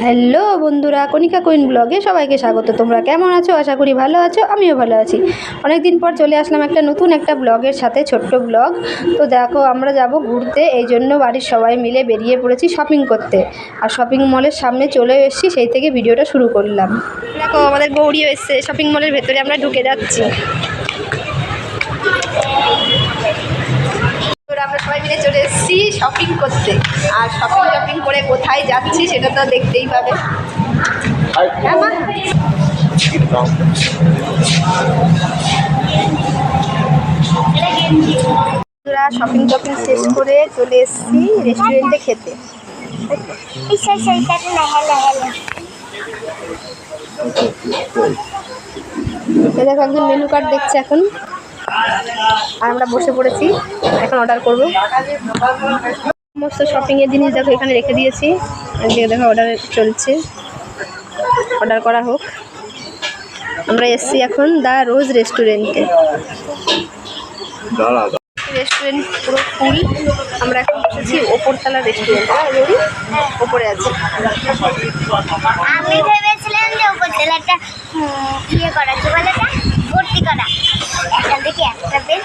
Hello বন্ধুরা, কণিকা queen ব্লগে সবাইকে স্বাগত। তোমরা কেমন আছো? আশা করি ভালো আছো। আমিও ভালো আছি। অনেক দিন পর চলে আসলাম নতুন একটা ব্লগের সাথে, ছোট্ট ব্লগ। তো দেখো, আমরা যাব ঘুরতে, এই জন্য বাড়ির সবাই মিলে বেরিয়ে পড়েছি শপিং করতে। আর শপিং মলের সামনে চলে এসেছি, সেই থেকে ভিডিওটা শুরু করলাম। দেখো, আমাদের গৌরীও এসছে। শপিং মলের ভেতরে আমরা ঢুকে যাচ্ছি। আমরা সবাই মিলে চলে এসেছি শপিং করতে। আর শপিং করে কোথায় যাচ্ছি সেটা তো দেখতেই পাবে। শপিং শেষ করে চলে এসেছি রেস্টুরেন্টে খেতে। দেখো, একজন মেনু কার্ড দেখছে এখন, আর আমরা বসে পড়েছি, এখন অর্ডার করবো। সমস্ত শপিংয়ের জিনিস দেখো এখানে রেখে দিয়েছি। দেখো অর্ডার চলছে, অর্ডার করা হোক। আমরা এসছি এখন দ্য রোজ রেস্টুরেন্টে। রেস্টুরেন্ট পুরো ফুল। আমরা এখন বসেছি ওপরতলা রেস্টুরেন্ট। ওপরে আছে। আমি ভেবেছিলাম যে ওপরতলাটা ইয়ে করা, কি বলে এটা, ভর্তি করা। এখান থেকে একটা বেশ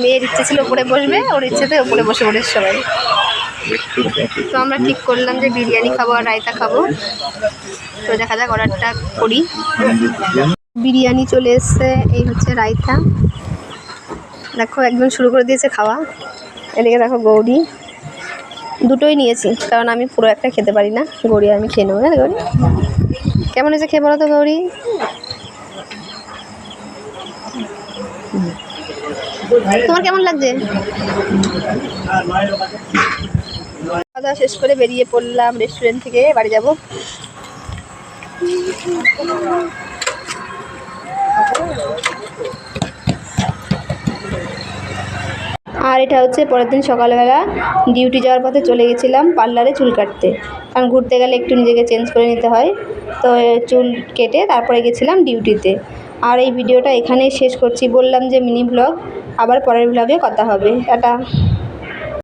মেয়ের ইচ্ছে ছিল ওপরে বসবে, ওর ইচ্ছেতে ওপরে বসে পড়েছে সবাই। তো আমরা ঠিক করলাম যে বিরিয়ানি খাবো আর রায়তা খাবো। তো দেখা যাক, অর্ডারটা করি। বিরিয়ানি চলে এসছে, এই হচ্ছে রায়তা। দেখো একজন শুরু করে দিয়েছে খাওয়া। এদিকে দেখো গৌরী, দুটোই নিয়েছি কারণ আমি পুরো একটা খেতে পারি না। গৌরী আমি খেয়ে নেবো। হ্যাঁ গৌরী, কেমন হয়েছে খেয়ে বলো তো গৌরী? তোমার কেমন লাগছে? খাওয়া দাওয়া শেষ করে বেরিয়ে পড়লাম রেস্টুরেন্ট থেকে, বাড়ি যাব। আর এটা হচ্ছে পরের দিন সকালবেলা ডিউটি যাওয়ার পথে চলে গেছিলাম পার্লারে চুল কাটতে, কারণ ঘুরতে গেলে একটু নিজেকে চেঞ্জ করে নিতে হয়। তো চুল কেটে তারপরে গেছিলাম ডিউটিতে। আর এই ভিডিওটা এখানেই শেষ করছি। বললাম যে মিনি ব্লগ, আবার পরের ব্লগে কথা হবে। টাটা।